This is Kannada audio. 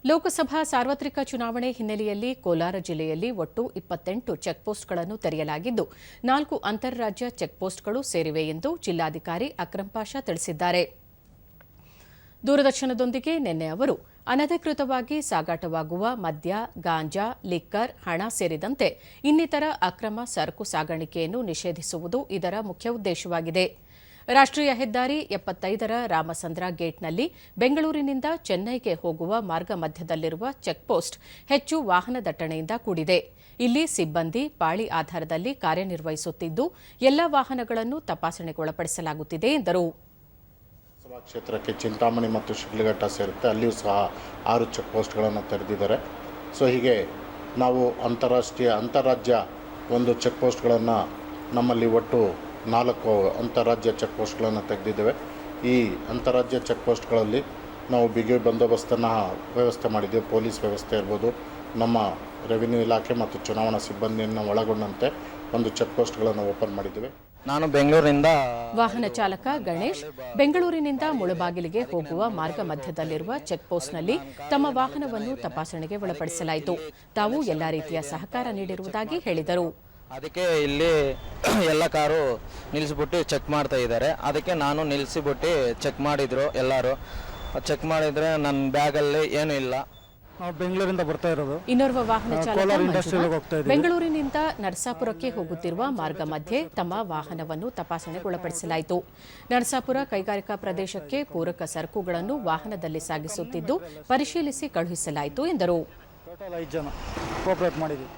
ಲೋಕಸಭಾ ಸಾರ್ವತ್ರಿಕ ಚುನಾವಣೆ ಹಿನ್ನೆಲೆಯಲ್ಲಿ ಕೋಲಾರ ಜಿಲ್ಲೆಯಲ್ಲಿ ಒಟ್ಟು 28 ಚೆಕ್ಪೋಸ್ಟ್ಗಳನ್ನು ತೆರೆಯಲಾಗಿದ್ದು 4 ಅಂತಾರಾಜ್ಯ ಚೆಕ್ಪೋಸ್ಟ್ಗಳು ಸೇರಿವೆ ಎಂದು ಜಿಲ್ಲಾಧಿಕಾರಿ ಅಕ್ರಂ ಪಾಷಾ ತಿಳಿಸಿದ್ದಾರೆ. ದೂರದರ್ಶನದೊಂದಿಗೆ ನಿನ್ನೆ ಅವರು ಅನಧಿಕೃತವಾಗಿ ಸಾಗಾಟವಾಗುವ ಮದ್ಯ, ಗಾಂಜಾ, ಲಿಕ್ಕರ್, ಹಣ ಸೇರಿದಂತೆ ಇನ್ನಿತರ ಅಕ್ರಮ ಸರಕು ಸಾಗಾಣಿಕೆಯನ್ನು ನಿಷೇಧಿಸುವುದು ಇದರ ಮುಖ್ಯ ಉದ್ದೇಶವಾಗಿದೆ. ರಾಷ್ಟ್ರೀಯ ಹೆದ್ದಾರಿ 75ರ ರಾಮಸಂದ್ರ ಗೇಟ್ನಲ್ಲಿ ಬೆಂಗಳೂರಿನಿಂದ ಚೆನ್ನೈಗೆ ಹೋಗುವ ಮಾರ್ಗ ಮಧ್ಯದಲ್ಲಿರುವ ಚೆಕ್ಪೋಸ್ಟ್ ಹೆಚ್ಚು ವಾಹನ ದಟ್ಟಣೆಯಿಂದ ಕೂಡಿದೆ. ಇಲ್ಲಿ ಸಿಬ್ಬಂದಿ ಪಾಳಿ ಆಧಾರದಲ್ಲಿ ಕಾರ್ಯನಿರ್ವಹಿಸುತ್ತಿದ್ದು ಎಲ್ಲ ವಾಹನಗಳನ್ನು ತಪಾಸಣೆಗೊಳಪಡಿಸಲಾಗುತ್ತಿದೆ ಎಂದರು. ಲೋಕಸಭಾ ಕ್ಷೇತ್ರಕ್ಕೆ ಚಿಂತಾಮಣಿ ಮತ್ತು ಶಿಡ್ಲಘಟ್ಟ ಸೇರುತ್ತೆ. ಅಲ್ಲಿಯೂ ಸಹ 6 ಚೆಕ್ಪೋಸ್ಟ್ಗಳನ್ನು ತೆರೆದಿದ್ದಾರೆ. ಹೀಗೆ ನಾವು ಅಂತಾರಾಜ್ಯ ಒಂದು ಚೆಕ್ಪೋಸ್ಟ್ಗಳನ್ನು ನಮ್ಮಲ್ಲಿ ಒಟ್ಟು 4 ಅಂತಾರಾಜ್ಯ ಚೆಕ್ಪೋಸ್ಟ್ಗಳನ್ನು ತೆಗೆದಿದ್ದೇವೆ. ಈ ಅಂತಾರಾಜ್ಯ ಚೆಕ್ಪೋಸ್ಟ್ಗಳಲ್ಲಿ ನಾವು ಬಿಗಿ ಬಂದೋಬಸ್ತನ್ನು ವ್ಯವಸ್ಥೆ ಮಾಡಿದ್ದೇವೆ. ಪೊಲೀಸ್ ವ್ಯವಸ್ಥೆ ಇರ್ಬೋದು, ನಮ್ಮ ರೆವಿನ್ಯೂ ಇಲಾಖೆ ಮತ್ತು ಚುನಾವಣಾ ಸಿಬ್ಬಂದಿಯನ್ನು ಒಳಗೊಂಡಂತೆ ಒಂದು ಚೆಕ್ಪೋಸ್ಟ್ಗಳನ್ನು ಓಪನ್ ಮಾಡಿದ್ದೇವೆ. ನಾನು ಬೆಂಗಳೂರಿನಿಂದ ವಾಹನ ಚಾಲಕ ಗಣೇಶ್ ಬೆಂಗಳೂರಿನಿಂದ ಮುಳಬಾಗಿಲಿಗೆ ಹೋಗುವ ಮಾರ್ಗ ಮಧ್ಯದಲ್ಲಿರುವ ಚೆಕ್ಪೋಸ್ಟ್ನಲ್ಲಿ ತಮ್ಮ ವಾಹನವನ್ನು ತಪಾಸಣೆಗೆ ಒಳಪಡಿಸಲಾಯಿತು. ತಾವು ಎಲ್ಲಾ ರೀತಿಯ ಸಹಕಾರ ನೀಡಿರುವುದಾಗಿ ಹೇಳಿದರು. ಅದಕ್ಕೆ ಇಲ್ಲಿ ಎಲ್ಲ ಕಾರು ನಿಲ್ಲಿಸಿಬಿಟ್ಟು ಚೆಕ್ ಮಾಡ್ತಾ ಇದ್ದಾರೆ. ಅದಕ್ಕೆ ನಾನು ನಿಲ್ಲಿಸಿಬಿಟ್ಟು ಚೆಕ್ ಮಾಡಿದ್ರು. ಎಲ್ಲರೂ ಚೆಕ್ ಮಾಡಿದ್ರೆ ನನ್ನ ಬ್ಯಾಗಲ್ಲಿ ಏನೂ ಇಲ್ಲ. ನಾವು ಬೆಂಗಳೂರಿಂದ ಬರ್ತಾ ಇರೋದು. ಇನ್ನೋರ್ವ ವಾಹನ ಚಾಲಕ ಬೆಂಗಳೂರಿನಿಂದ ನರಸಾಪುರಕ್ಕೆ ಹೋಗುತ್ತಿರುವ ಮಾರ್ಗ ಮಧ್ಯೆ ತಮ್ಮ ವಾಹನವನ್ನು ತಪಾಸಣೆಗೊಳಪಡಿಸಲಾಯಿತು. ನರಸಾಪುರ ಕೈಗಾರಿಕಾ ಪ್ರದೇಶಕ್ಕೆ ಪೂರಕ ಸರಕುಗಳನ್ನು ವಾಹನದಲ್ಲಿ ಸಾಗಿಸುತ್ತಿದ್ದು ಪರಿಶೀಲಿಸಿ ಕಳುಹಿಸಲಾಯಿತು ಎಂದರು. ಟೋಟಲ್ 5 ಜನ ಕೋಆಪರೇಟ್ ಮಾಡಿದ್ದೀವಿ.